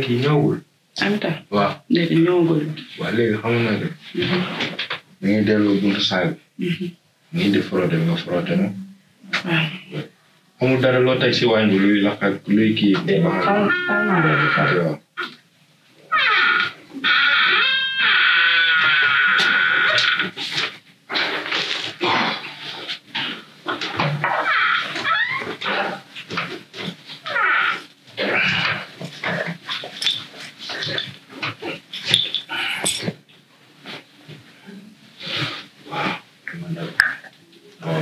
kii ñëwul. Anta. waaw léegi ñëwagul. waaw léegi xam nga de. da ngay delloo buntu saal bi. ngay di frotté nga frotté na. waaw. amul dara loo teg si waañ bi luy lakk ak luy kii. waaw.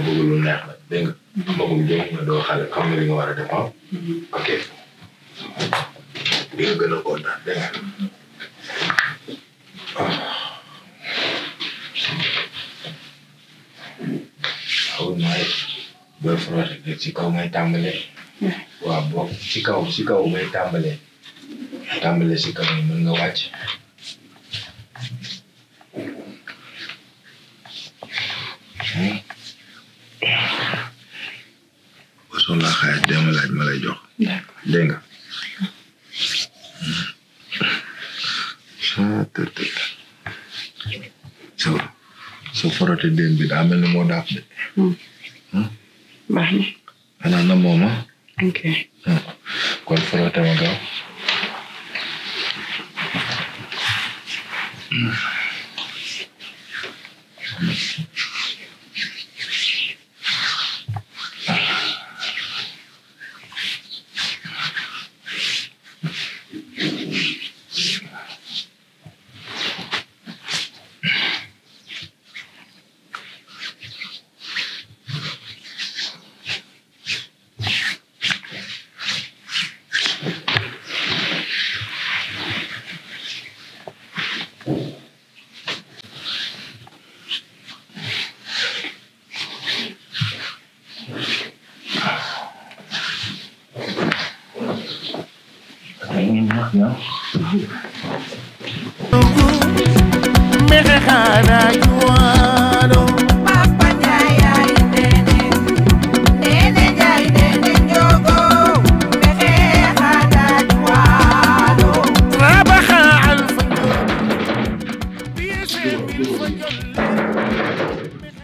bëgg lu neex la dégg nga. mbokkum jëm nga doo xale xam nga li nga war a def ah. ok. di nga gën a kontaan dégg nga. waaw mooy booy frotté rek ci kaw ngay tàmbalee. waaw boo ci kaw ngay tàmbalee. tàmbalee ci kaw mën nga wàcc. soo la xaar dama laaj ma lay jox. dégg nga. so frotté den bi daa mel ni moo daaf de. baax na. xanaa na mooma. ok. kon frotté ma gaaw.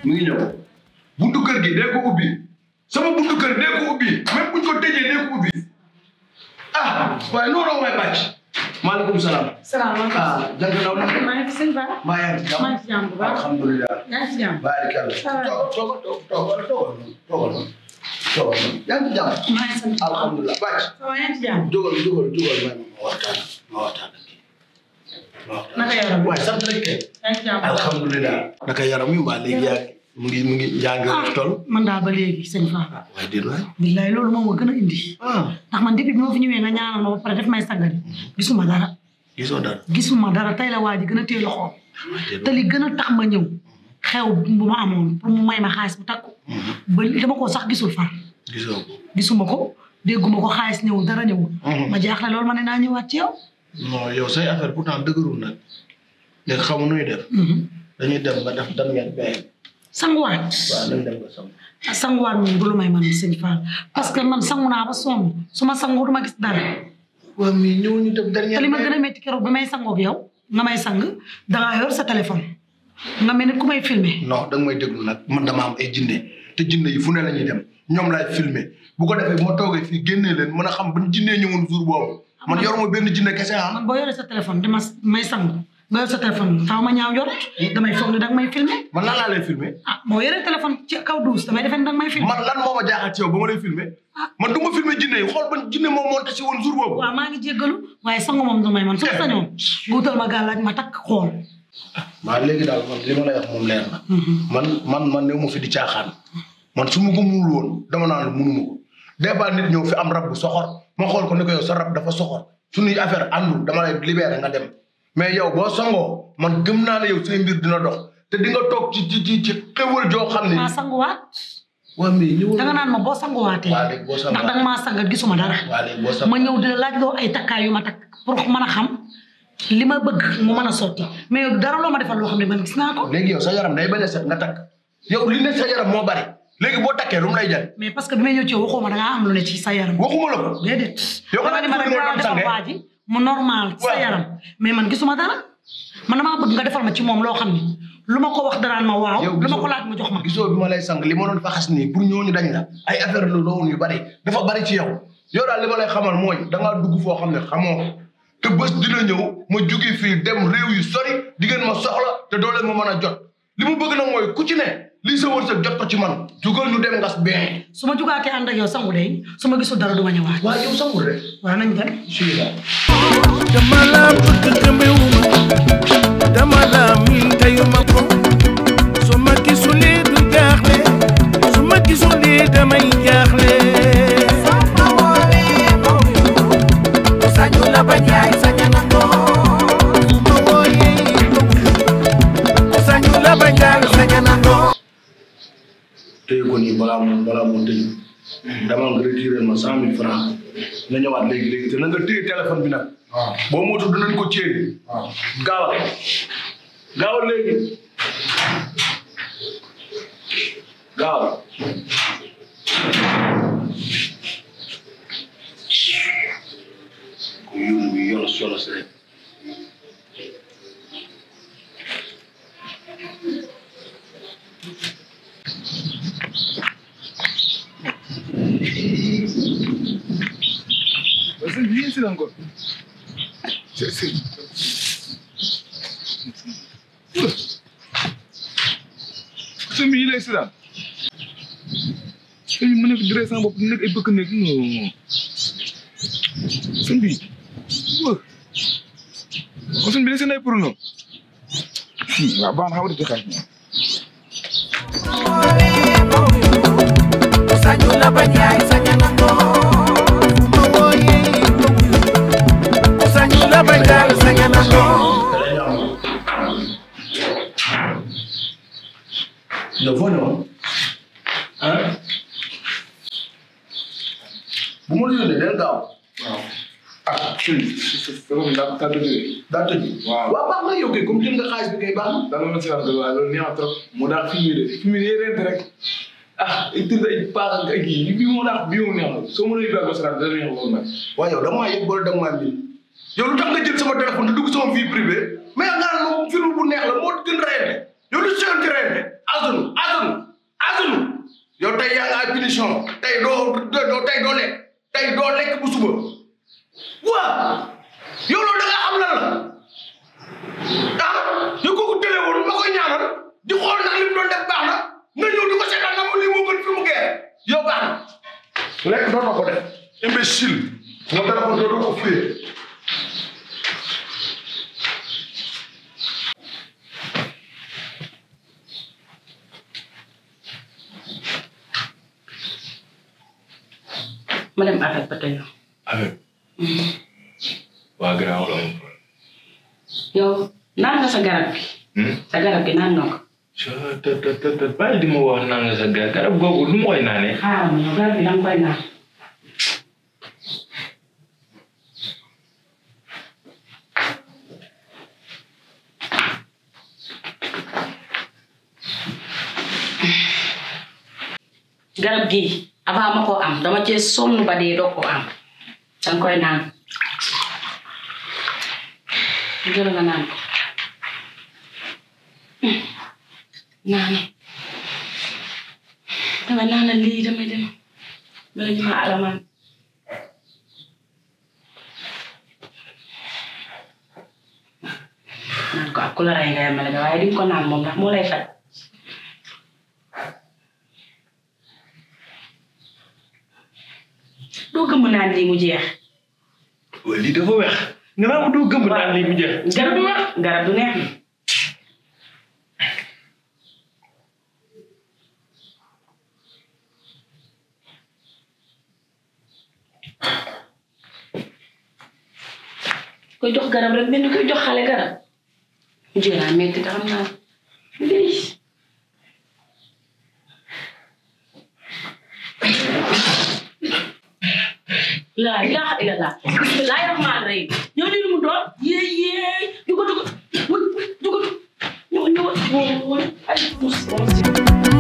mu ngi ñëw buntu kër gi dee ko ubbi sama buntu kër dee ko ubbi même buñ ko tëjee dee ko ubbi ah waaye noonu may bàcc. maaleykum salaam. salaamaaleykum. ah jant ndaw na. maa ngi fi sëñ Ba. maa yaa ngi ci jàmm. maa ngi ci jàmm bu baax. alhamdulilah. yaa ngi ci jàmm. baarikàlla. toogal. yaa ngi ci jàmm. maa ngi sant. alhamdulilah bàcc. waaw yaa ngi ci jàmm. jógal ma waxtaan. naka yaram. waaye sant rek kay. yaa ngi ci jàmm. alhamdulilah. naka yaram yu ba léegi yaa mu ngi yaa ngi toll. man daal ba léegi sëñ Fa. waaye déedéet waay. billaay loolu moom moo gën a indi. ndax man depuis bi ma fi ñëwee nga ñaanal ma ba pare def may sangari. gisuma dara. gisuma dara tey la waa ji gën a téye loxoom. te li gën a tax ma ñëw. xew bu ma amoon pour mu may ma xaalis bu takku. ba dama ko sax gisul far. gisuma ko dégguma ko xaalis ñëwul dara ñëwul. ma jaaxle loolu ma ne naa ñëwaat ci yow. non yow say affaire pourtant dëgërul nag. léegi xamu nuy def. dañuy dem ba def dan ngeen benn. sanguwaat. waaw nañ dem ba sangu. sanguwaat moom du lu may man sëñ Fall parce que man sangu naa ba sonn su ma sangu du ma gis dara. waaw mais ñëw ñu def dernier. te li ma gën a métti keroog bi may sangoog yow nga may sang dangaa yor sa téléphone nga mel ni ku may filmer. non danga may déglu nag man dama am ay jinne te jinne yi fu ne la ñuy dem ñoom laay filmer bu ko defee moo toogee fii génnee leen mën a xam ban jinne ñëwoon jour boobu man yoruma benn jinne kese ah. man boo yoree sa téléphone dama may sangu nga yor sa téléphone faaw ma ñaaw jot damay foog ne danga may filmer. man lan laa lay filmer. ah boo yoree téléphone ci kaw douze damay defee ne danga may filmer. man lan moo ma jaaxal ci yow ba ma lay filmer. man du ma filmer jinne yi xool ban jinne moom monté si woon jour boobu. waaw maa ngi jéggalu waaye sangu moom du may man su ma sañoon guutal ma gàllaaj ma takk xool. waaw léegi daal man li ma lay wax moom leer na. man néew ma fi di caaxaan. man su ma ko muul woon dama naan la munuma ko des fois nit ñëw fi am rab bu soxor ma xool ko ne ko yow sa rab dafa soxor suñuy affaire àndul dama lay libéré nga dem mais yow boo sangoo man gëm naa ne yow say mbir dina dox te di nga toog ci xéwal joo xam ne. maa sanguwaat. waaw mais ñëwul danga naan ma boo sanguwaatee. waaw léegi boo sanguwaatee ndax danga maa sangal gisuma dara. waaw léegi boo sanguwaatee ma ñëw di la laaj loo ay takkaay yu ma takk pour mën a xam li ma bëgg mu mën a sotti mais yow dara loo ma defal loo xam ne man gis naa ko. léegi yow sa yaram day bañ a set nga takk yow li ne sa yaram moo bari léegi boo takkee lu mu lay jël. mais parce que bi may ñëw ci yow waxuma da ngaa am lu ne ci sa yaram. waxuma la ko. déedéet. yow dama ni ma rek dinaa defal waa ji mu normal sa yaram mais man gisuma dara man damaa bëgg nga defal ma ci moom loo xam ne lu ma ko wax daraan ma waaw lu ma ko laaj ma jox ma gisoo bi ma lay sang li ma doon faxas nii pour ñooñu dañ la ay affaire lu doon yu bari dafa bari ci yow daal li ma lay xamal mooy da ngaa dugg foo xam ne xamoo te bés dina ñëw ma jóge fii dem réew yu sori di ngeen ma soxla te doo leen ma mën a jot li mu bëgg nag mooy ku ci ne lii sa wërsëg jot ko ci man jugal ñu dem ngas bien su ma jugaatee ànd ak yow sangu de su ma gisul dara du ma ñëwaat waaw yow sangu rek waaw nañ dem dama la bëgg gëmewuma dama la miin teyuma ko su ma gisulee du jaaxle su ma gisulee damay jaaxle sama woowee ma wuyu sañu la ba jaay saña na ko ma wooyee sañu la ba jaay saña na ko téye ko nii balaa moo tëj dama nga retiré ma 100 000 francs nga ñëwaat léegi te na nga téye téléphone bi nag boo mootu dinañ ko ceeb gaawal léegi gaawal ku yónni bi yolos rek Bien c'est encore. C'est mi lay sida. Ay mu nek dress sama bop nek ay bëkk nek no. Sun bi. Ko sun bi lay senay pour no. Wa baax na wadi xal. Sañu la ba jaay saña na ko la bañal saña na ko le vono bu ma la yónnee del gaaw daa tëj waaw baax na yow kay comme jël nga xaalis bi kay baax na dama mën si wax waaye loolu neex trop mu daal fi mu rent rek tëdd ay paax ak ay yi bi mu daal bi mu neex soo mën a yóbbu sa dana neex loolu nag waaye yow damaa yëg boole danga maa mbi yow lu tax nga jël sama téléphone te dugg sama vie privée mais nga naan moom film bu neex la moo gën reyante yow lu seyoon ci reyante azunu yow tey yaa ngi ay punition tey doo lekk tey doo lekk bu suba waa yow loolu da nga xam lan la yow kooku télé woon ma koy ñaanal di xool ndax li mu doon def baax na nga ñëw di ko seetaan na lii moo gën film guerre yow baax na lekk dootoo ko def imbécile moo téléphone dootoo ko fuyee ma dem avec ba tey avec waa grand wala amul problème yow naan nga sa garab gi sa garab gi naan nga ko bàyyi di ma wax naan nga sa garab googu lu ma koy naanee xaaral ma garab gi danga koy naan garab gi avant ma ko am dama cee sonn ba dee doo ko am danga koy naan jël nga naan ko naan dama naan lii damay dem bala ñu ma alamaan naan ko ak ku la rey nga yemale ga waaye di nga ko naan moom ndax moo lay faj doo gëmm naan lii mu jeex. waaye lii dafa weex. nga naan ma doo gëmm naan lii mu jeex. garab du weex garab du neex. koy jox garab rek mel ni koy jox xale garab. mu jeex naa metti te xam naa lii. laa ilaaha illallah bismillaahi rahmaani rahiim ñoo ni lu mu doon yéey jugo ay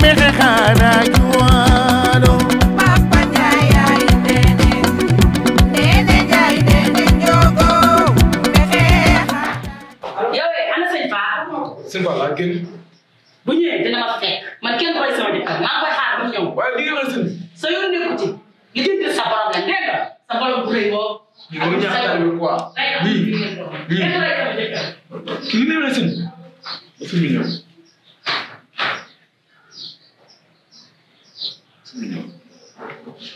mexe xaara juwaalo Papa Njaay ay nene njogo sëñ Fall laa génn. bu ñëwee dina ma fekk man kenn du rey sama jëkkër maa ngi koy xaar ba mu ñëw. waaye li nga sëñ bi. sa yoon nekku ci li jënd sa problème dégg nga sa borom bu rëy boobu. lii moom ñaxtaan bi quoi lii kenn du rey sama jëkkër. kii li nga sëñ bi. sëñ bi ñëw.